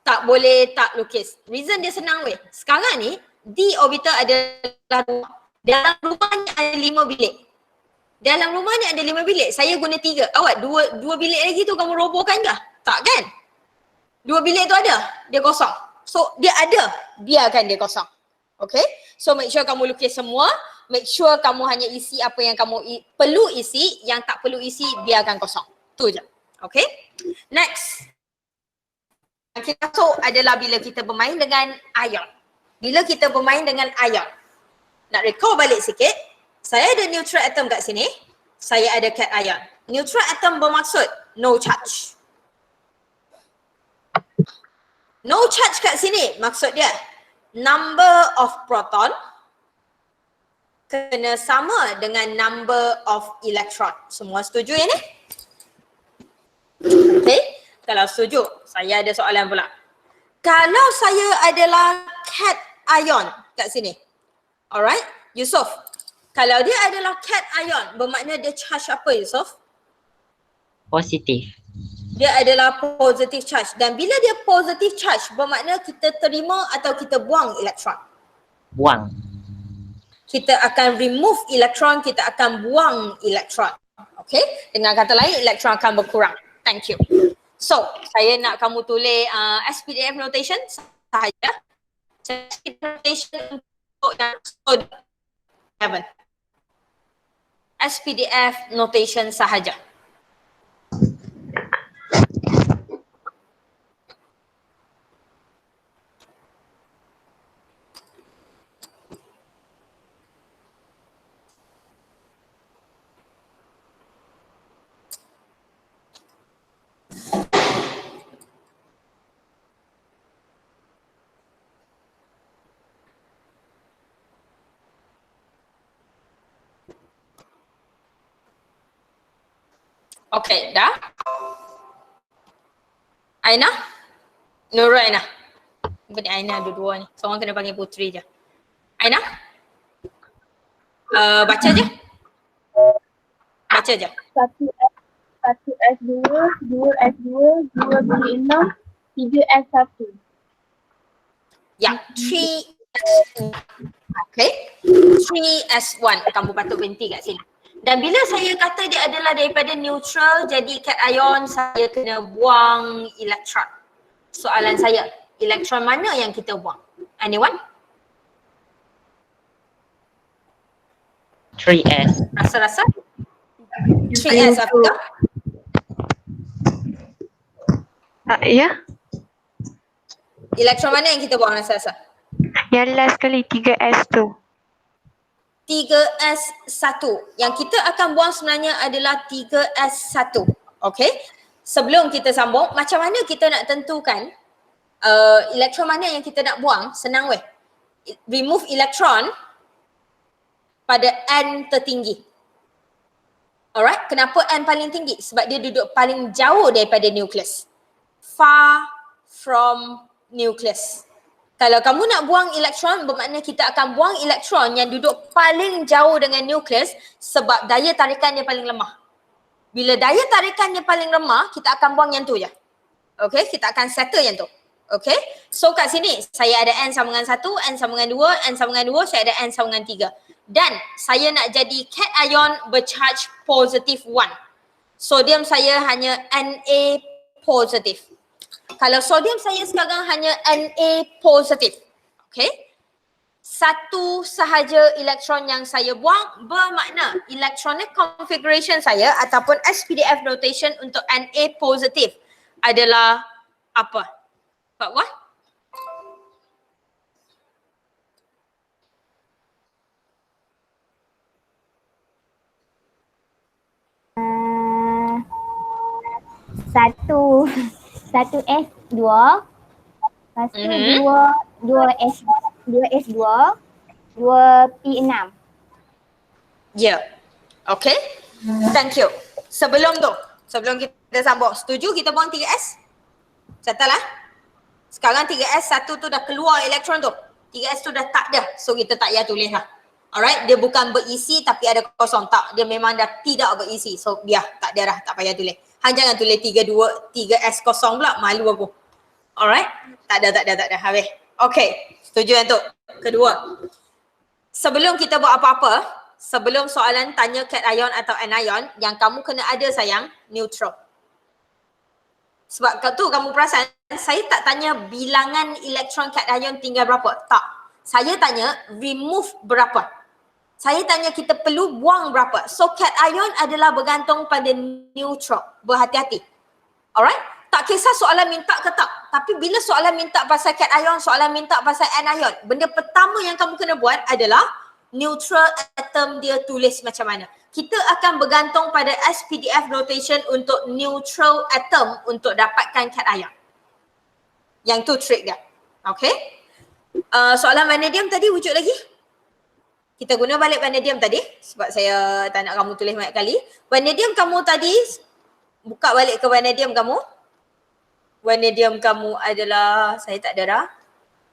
Tak boleh tak lukis. Reason dia senang weh. Sekarang ni D orbital adalah rumah. Dalam rumahnya ada 5 bilik. Dalam rumahnya ada 5 bilik. Saya guna 3. Awak dua bilik lagi tu kamu robohkan ke? Tak kan? 2 bilik tu ada. Dia kosong. So dia ada. Biarkan dia kosong. Okay? So make sure kamu lukis semua. Make sure kamu hanya isi apa yang kamu perlu isi. Yang tak perlu isi biarkan kosong. Tu je. Okay? Next. Yang kita masuk adalah bila kita bermain dengan ion. Bila kita bermain dengan ion. Nak recall balik sikit. Saya ada neutral atom kat sini. Saya ada cation. Neutral atom bermaksud no charge. No charge kat sini maksud dia number of proton kena sama dengan number of electron. Semua setuju yang ni? Okay, kalau setuju, saya ada soalan pula. Kalau saya adalah cation kat sini, alright, Yusof, kalau dia adalah cation, bermakna dia charge apa, Yusof? Positif. Dia adalah positive charge. Dan bila dia positive charge, bermakna kita terima atau kita buang elektron? Buang. Kita akan remove elektron, kita akan buang elektron. Okay? Dengan kata lain, elektron akan berkurang. Thank you. So, saya nak kamu tulis SPDF notation sahaja. SPDF notation untuk yang sodium. SPDF notation sahaja. Okay, dah? Aina? Nurul Aina. Bukan Aina dua-dua ni. Seorang kena panggil Putri je. Aina? Baca je. Baca je. 1S2, 2S2, 2B6, 3S1. Ya, 3S1. Okay. 3S1. Kamu patut berhenti kat sini. Dan bila saya kata dia adalah daripada neutral, jadi cation, saya kena buang elektron. Soalan saya, elektron mana yang kita buang? Anyone? 3S. Rasa-rasa? 3S apa? Ya, Elektron mana yang kita buang rasa-rasa? yang last kali 3S tu. 3S1. Yang kita akan buang sebenarnya adalah 3S1. Okay? Sebelum kita sambung, macam mana kita nak tentukan elektron mana yang kita nak buang? Senang weh. Remove elektron pada N tertinggi. Alright? Kenapa N paling tinggi? Sebab dia duduk paling jauh daripada nukleus. Far from nucleus. Kalau kamu nak buang elektron, bermakna kita akan buang elektron yang duduk paling jauh dengan nukleus sebab daya tarikan dia paling lemah. Bila daya tarikan dia paling lemah, kita akan buang yang tu je. Okay, kita akan settle yang tu. Okay, so kat sini saya ada N sama dengan 1, N sama dengan 2, N sama dengan 2, saya ada N sama dengan 3. Dan saya nak jadi cation bercharge positif 1. Sodium saya hanya Na positif. Kalau sodium saya sekarang hanya Na positif. Okay. Satu sahaja elektron yang saya buang, bermakna electronic configuration saya ataupun SPDF notation untuk Na positif adalah apa? Pak Wah? Satu S2, lepas tu dua S2, 2P6. Ya. Okay. Thank you. Sebelum kita sambung, setuju kita buang 3S? Settle lah. Sekarang 3S1 tu dah keluar elektron tu. 3S tu dah tak dah. So kita tak payah tulis lah. Alright, dia bukan berisi tapi ada kosong. Tak, dia memang dah tidak berisi. So biar, tak ada dah, tak payah tulis. Han jangan tulis 3S kosong pula, malu aku. Alright, tak ada. Habis. Okay, setuju yang tu. Kedua, sebelum kita buat apa-apa, sebelum soalan tanya cation atau anion, yang kamu kena ada sayang, neutral. Sebab tu kamu perasan, saya tak tanya bilangan elektron cation tinggal berapa. Tak. Saya tanya remove berapa. Saya tanya kita perlu buang berapa. So cation adalah bergantung pada neutral. Berhati-hati. Alright? Tak kisah soalan minta ke tak. Tapi bila soalan minta pasal cation, soalan minta pasal anion, benda pertama yang kamu kena buat adalah neutral atom dia tulis macam mana. Kita akan bergantung pada SPDF notation untuk neutral atom untuk dapatkan cation. Yang tu trik dia. Okay? Soalan vanadium tadi wujud lagi? Kita guna balik vanadium tadi sebab saya tak nak kamu tulis banyak kali. Vanadium kamu tadi, buka balik ke vanadium kamu. Vanadium kamu adalah, saya tak ada dah.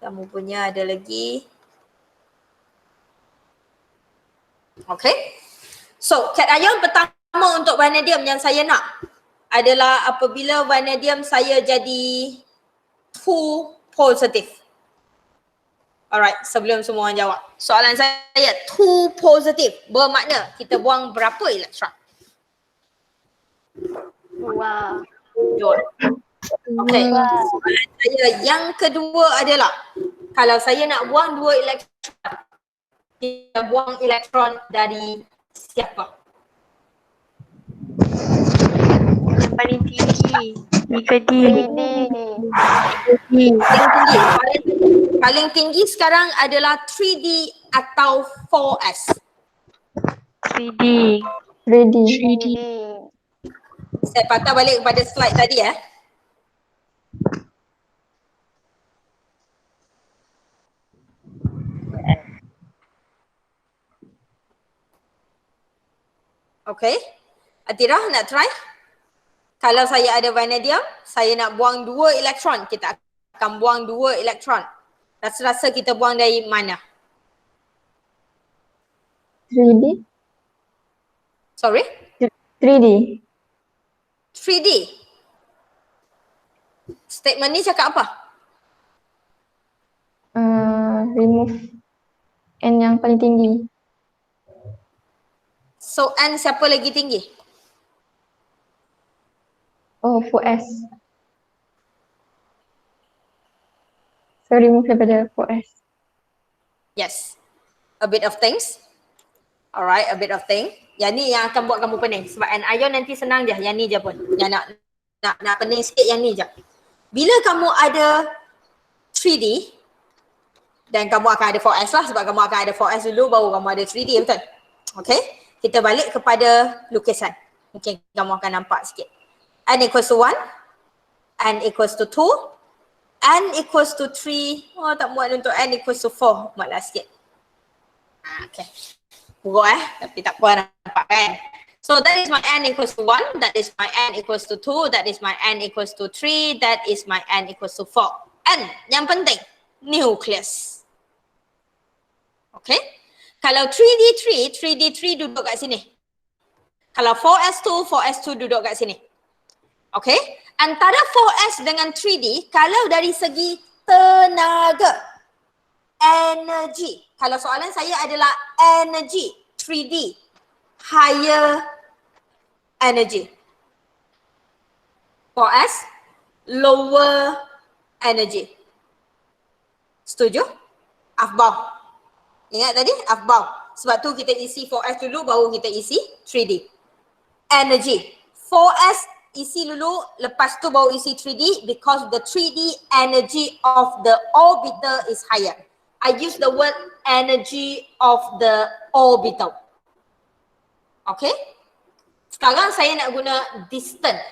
Kamu punya ada lagi. Okay. So, cation pertama untuk vanadium yang saya nak adalah apabila vanadium saya jadi 2 positive. Alright, sebelum semua orang jawab. Soalan saya, 2 positive bermakna kita buang berapa elektron? Dua. Dua. Okay, soalan saya yang kedua adalah kalau saya nak buang 2 elektron, kita buang elektron dari siapa? Paling tinggi. 3D. Paling tinggi sekarang adalah 3D atau 4S? 3D. 3D. Saya patah balik kepada slide tadi ya. Okay. Atira nak try? Kalau saya ada vanadium, saya nak buang 2 elektron, kita akan buang 2 elektron. Rasa-rasa kita buang dari mana? 3D. Sorry? 3D. 3D. Statement ni cakap apa? Remove N yang paling tinggi. So N siapa lagi tinggi? Oh, 4S. So remove daripada 4S. Yes. A bit of things. Alright, a bit of thing. Yang ni yang akan buat kamu pening. Sebab anion nanti senang je. Yang ni je pun. Yang nak pening sikit yang ni je. Bila kamu ada 3D dan kamu akan ada 4S lah sebab kamu akan ada 4S dulu baru kamu ada 3D, betul? Okay. Kita balik kepada lukisan. Mungkin kamu akan nampak sikit. N equals to 1, N equals to 2, N equals to 3. Oh tak muat untuk N equals to 4. Muatlah sikit. Okay. Buruk tapi tak apa nampak kan. So that is my N equals to 1, that is my N equals to 2, that is my N equals to 3, that is my N equals to 4. N yang penting, nucleus. Okay. Kalau 3D3, 3D3 duduk kat sini. Kalau 4S2, 4S2 duduk kat sini. Okay. Antara 4S dengan 3D, kalau dari segi tenaga, energy. Kalau soalan saya adalah energy, 3D, higher energy. 4S, lower energy. Setuju? Afbau. Ingat tadi? Afbau. Sebab tu kita isi 4S dulu baru kita isi 3D. Energy. 4S isi dulu, lepas tu baru isi 3D because the 3D energy of the orbital is higher. I use the word energy of the orbital. Okay? Sekarang saya nak guna distance.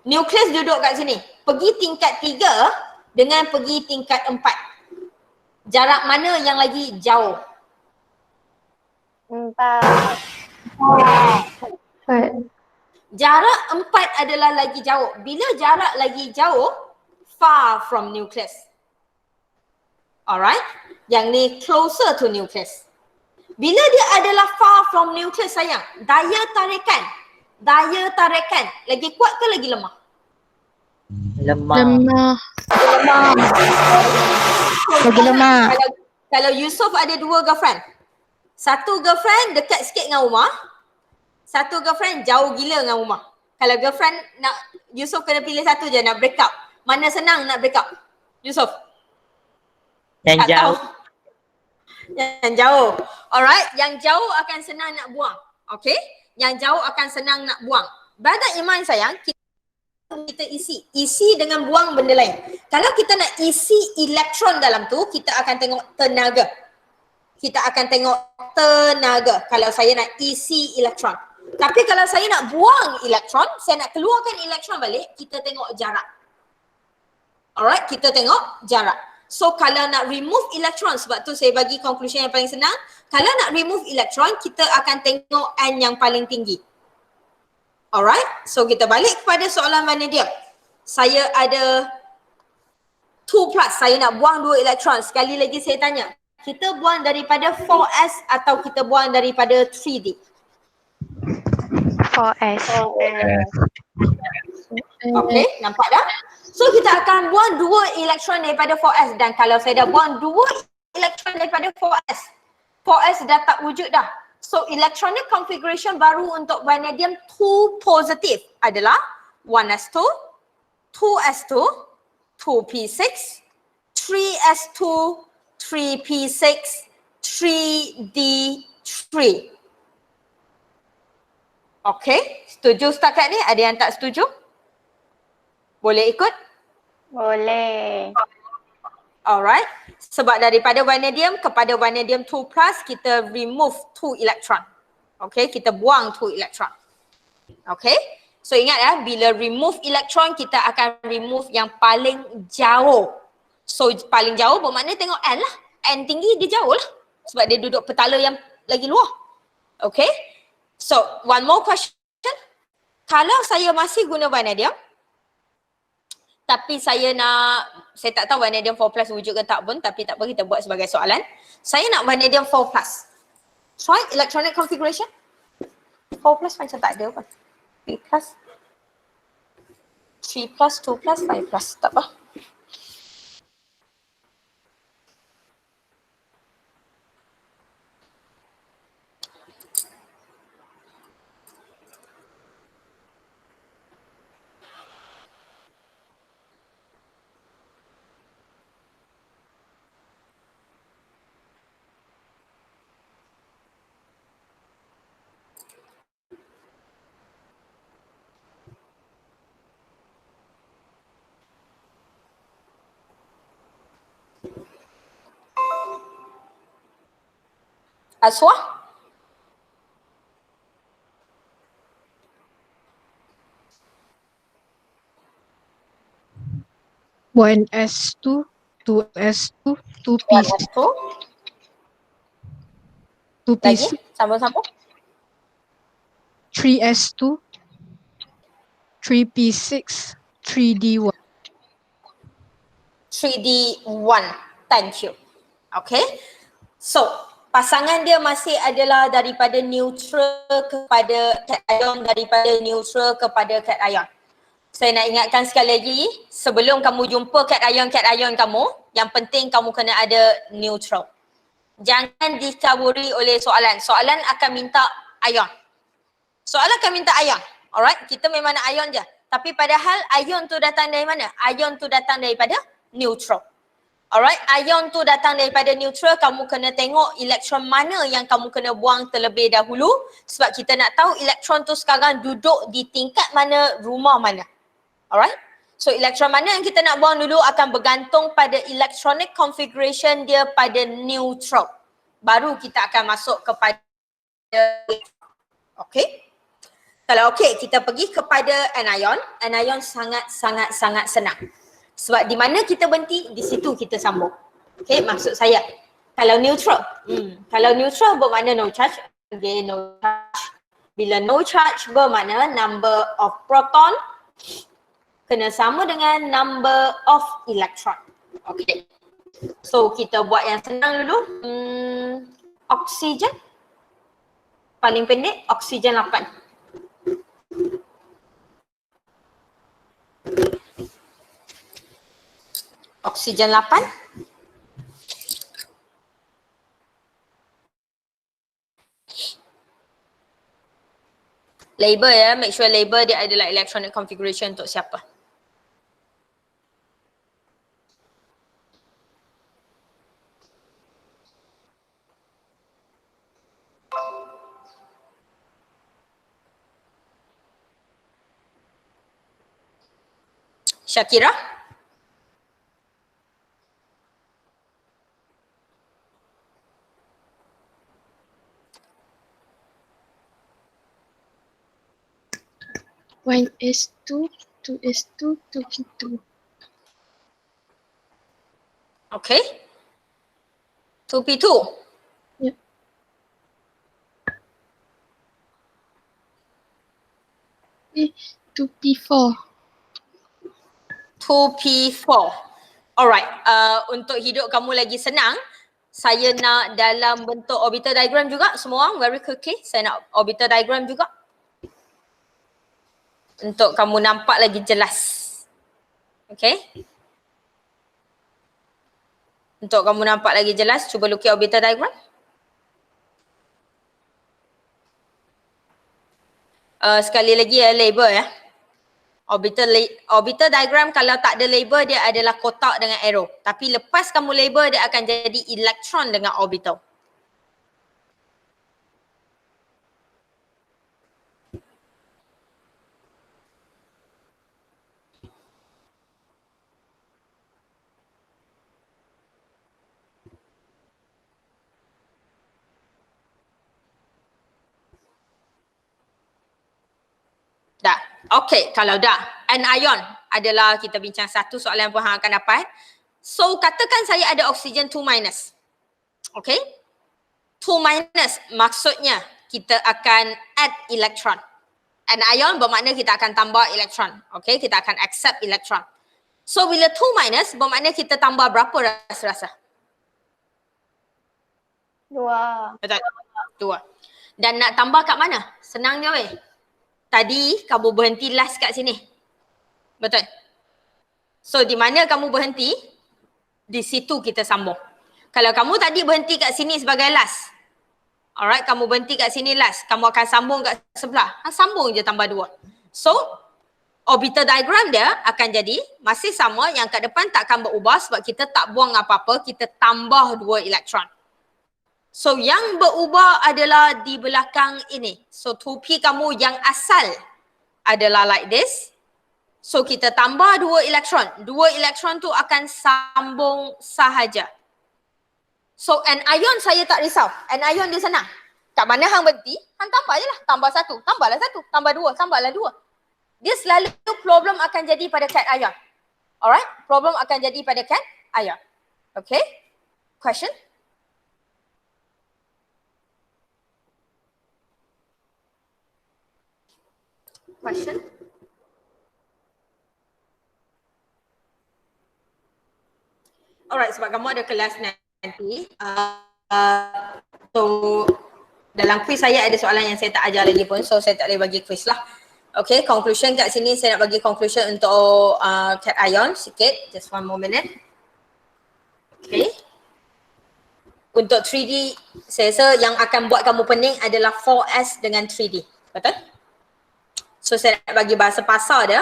Nukleus duduk kat sini. Pergi tingkat 3 dengan pergi tingkat 4. Jarak mana yang lagi jauh? 4. Jarak 4 adalah lagi jauh. Bila jarak lagi jauh, far from nucleus. Alright? Yang ni closer to nucleus. Bila dia adalah far from nucleus sayang, daya tarikan lagi kuat ke lagi lemah? Lemah. Lagi lemah. Kalau Yusof ada 2 girlfriend. Satu girlfriend dekat sikit dengan rumah. Satu girlfriend jauh gila dengan rumah. Kalau girlfriend nak, Yusof kena pilih satu je nak break up. Mana senang nak break up? Yusof? Yang Tak jauh. tahu. Yang jauh. Alright, yang jauh akan senang nak buang. Okay? Yang jauh akan senang nak buang. Badan iman sayang, kita isi dengan buang benda lain. Kalau kita nak isi elektron dalam tu, kita akan tengok tenaga. Kalau saya nak isi elektron. Tapi kalau saya nak buang elektron, saya nak keluarkan elektron balik, kita tengok jarak. Alright, kita tengok jarak. So kalau nak remove elektron, sebab tu saya bagi conclusion yang paling senang. Kalau nak remove elektron, kita akan tengok N yang paling tinggi. Alright, so kita balik kepada soalan vanadium. Saya ada 2+, saya nak buang 2 elektron. Sekali lagi saya tanya, kita buang daripada 4s atau kita buang daripada 3d? 4S. Okay, nampak dah? So kita akan buang 2 elektron daripada 4s, dan kalau saya dah buang 2 elektron daripada 4s dah tak wujud dah. So electronic configuration baru untuk vanadium 2 positif adalah 1s2, 2s2, 2p6, 3s2, 3p6, 3d3. Okay, setuju setakat ni? Ada yang tak setuju? Boleh ikut? Boleh. Alright. Sebab daripada vanadium kepada vanadium 2+, kita remove 2 elektron. Okay, kita buang 2 elektron. Okay. So ingat ya, bila remove elektron, kita akan remove yang paling jauh. So paling jauh bermakna tengok N lah. N tinggi, dia jauh lah. Sebab dia duduk petala yang lagi luar. Okay. So one more question. Kalau saya masih guna vanadium, tapi saya tak tahu vanadium 4+ wujud ke tak pun, tapi tak apa, kita buat sebagai soalan. Saya nak vanadium 4+. Try electronic configuration. 4+ macam tak ada pun. 3+, 3+, 2+, 5+, tak apa. Aswa? One S2, 2S2, 2P, 2P, Lagi? Sambung-sambung. 3S2, 3P6, 3D1. 3D1. Thank you. Okay. So, pasangan dia masih adalah daripada neutral kepada cation, daripada neutral kepada cation. Saya nak ingatkan sekali lagi, sebelum kamu jumpa cation kamu, yang penting kamu kena ada neutral. Jangan dikaburi oleh soalan. Soalan akan minta ion. Soalan akan minta ion. Alright, kita memang nak ion je. Tapi padahal ion tu datang dari mana? Ion tu datang daripada neutral. Alright, ion tu datang daripada neutral, kamu kena tengok elektron mana yang kamu kena buang terlebih dahulu, sebab kita nak tahu elektron tu sekarang duduk di tingkat mana, rumah mana. Alright, so elektron mana yang kita nak buang dulu akan bergantung pada electronic configuration dia pada neutral. Baru kita akan masuk kepada, okay. Kalau okay, kita pergi kepada anion. Anion sangat senang. Sebab di mana kita berhenti, di situ kita sambung. Okay, maksud saya. Kalau neutral. Kalau neutral bermakna no charge. Again, no charge. Bila no charge bermakna number of proton kena sama dengan number of electron. Okay. So, kita buat yang senang dulu. Oksigen. Paling pendek, oksigen 8. Oksigen 8. Label ya, make sure label dia adalah electronic configuration untuk siapa. Syakira? One S2, 2S2, 2P2. Okay. 2P2. Yep. To P4. 2P4. Alright, untuk hidup kamu lagi senang, saya nak dalam bentuk orbital diagram juga semua orang, very quickly. Saya nak orbital diagram juga. Untuk kamu nampak lagi jelas. Okay. Untuk kamu nampak lagi jelas, cuba lukis orbital diagram. Sekali lagi label ya. Orbital diagram kalau tak ada label dia adalah kotak dengan arrow. Tapi lepas kamu label dia akan jadi elektron dengan orbital. Dah. Okay, kalau dah. Anion adalah kita bincang satu soalan yang hang akan dapat. So, katakan saya ada oksigen 2 minus. Okay? 2 minus maksudnya kita akan add elektron. Anion bermakna kita akan tambah elektron. Okay? Kita akan accept elektron. So, bila 2 minus bermakna kita tambah berapa rasa-rasa? 2. Betul? 2. Dan nak tambah kat mana? Senang je weh. Tadi kamu berhenti last kat sini. Betul? So di mana kamu berhenti, di situ kita sambung. Kalau kamu tadi berhenti kat sini sebagai last, alright, kamu berhenti kat sini last, kamu akan sambung kat sebelah. Sambung je tambah 2. So orbital diagram dia akan jadi masih sama, yang kat depan takkan berubah sebab kita tak buang apa-apa, kita tambah 2 elektron. So yang berubah adalah di belakang ini. So 2P kamu yang asal adalah like this. So kita tambah 2 elektron. 2 elektron tu akan sambung sahaja. So anion saya tak risau. Anion dia senang. Kat mana hang berhenti, hang tambah je lah. Tambah 1, tambahlah 1, tambah 2, tambahlah 2. Dia selalu problem akan jadi pada cation. Alright? Problem akan jadi pada cation. Okay? Question? Question? Alright, sebab kamu ada kelas nanti. So, dalam quiz saya ada soalan yang saya tak ajar lagi pun. So, saya tak boleh bagi quiz lah. Okay, conclusion kat sini saya nak bagi conclusion untuk cation sikit. Just one more minute. Okay. Untuk 3D, saya rasa yang akan buat kamu pening adalah 4S dengan 3D. Betul? So saya nak bagi bahasa pasar dia,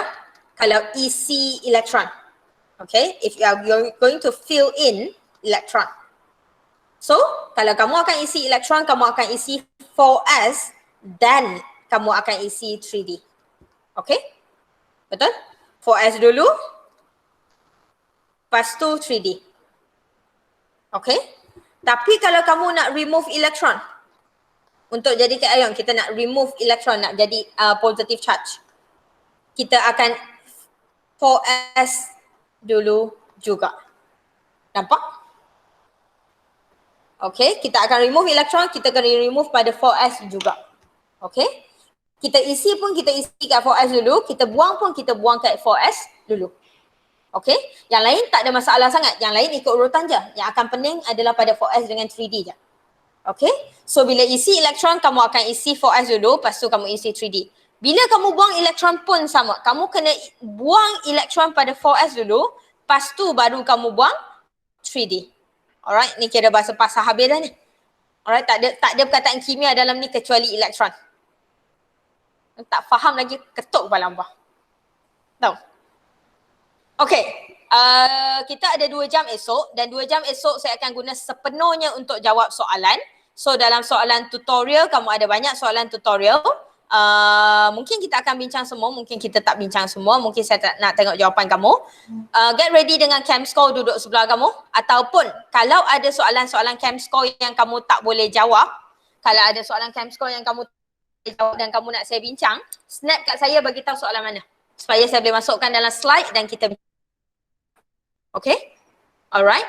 kalau isi elektron. Okay, if you are going to fill in electron. So kalau kamu akan isi elektron, kamu akan isi 4S dan kamu akan isi 3D. Okay, betul? 4S dulu, lepas tu 3D. Okay, tapi kalau kamu nak remove elektron, untuk jadi cation, kita nak remove elektron, nak jadi positive charge. Kita akan 4S dulu juga. Nampak? Okay, kita akan remove elektron, kita akan remove pada 4S juga. Okay? Kita isi pun kita isi kat 4S dulu, kita buang pun kita buang kat 4S dulu. Okay? Yang lain tak ada masalah sangat. Yang lain ikut urutan je. Yang akan pening adalah pada 4S dengan 3D je. Okay, so bila isi elektron kamu akan isi 4S dulu, lepas tu kamu isi 3D. Bila kamu buang elektron pun sama, kamu kena buang elektron pada 4S dulu, lepas tu baru kamu buang 3D. Alright, ni kira bahasa pasar habis dah ni. Alright, tak ada perkataan kimia dalam ni kecuali elektron. Tak faham lagi, ketuk kepala hamba. Tahu? Okay, kita ada 2 jam esok dan 2 jam esok saya akan guna sepenuhnya untuk jawab soalan. So dalam soalan tutorial, kamu ada banyak soalan tutorial. Mungkin kita akan bincang semua, mungkin kita tak bincang semua, mungkin saya tak nak tengok jawapan kamu. Get ready dengan cam score duduk sebelah kamu. Ataupun kalau ada soalan-soalan cam score yang kamu tak boleh jawab, kalau ada soalan cam score yang kamu tak boleh jawab dan kamu nak saya bincang, snap kat saya bagi tahu soalan mana. Supaya saya boleh masukkan dalam slide dan kita. Okay? Alright?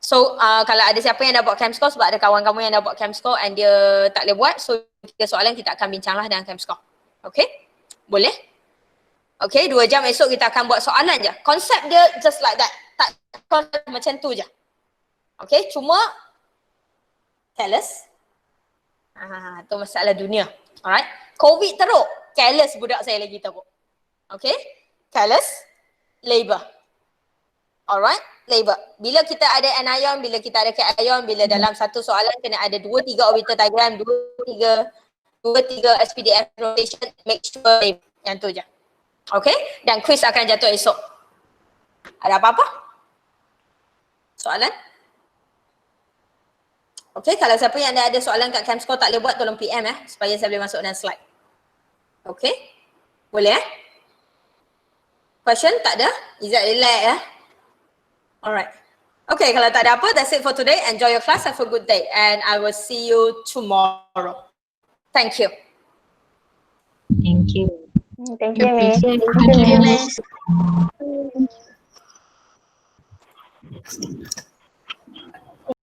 So kalau ada siapa yang dah buat camp score, sebab ada kawan kamu yang dah buat camp score and dia tak boleh buat, so 3 soalan kita akan bincanglah dengan camp score. Okay? Boleh? Okay, 2 jam esok kita akan buat soalan je. Konsep dia just like that. Tak konsep macam tu je. Okay, cuma careless. Tu masalah dunia. Alright. COVID teruk. Careless budak saya lagi teruk. Okay. Careless. Labor. Alright. Labor. Bila kita ada anion, bila kita ada cation, bila dalam satu soalan kena ada 2-3 orbital diagram, 2-3 SPDF rotation, make sure yang tu je. Okay. Dan quiz akan jatuh esok. Ada apa-apa? Soalan? Okay, kalau siapa yang ada soalan kat camp score tak boleh buat, tolong PM supaya saya boleh masuk dalam slide. Okay? Boleh Question? Tak ada? Izzat relax Alright. Okay, kalau tak ada apa, that's it for today. Enjoy your class, have a good day. And I will see you tomorrow. Thank you. Thank you. Thank you, Miss. Thank you, Miss.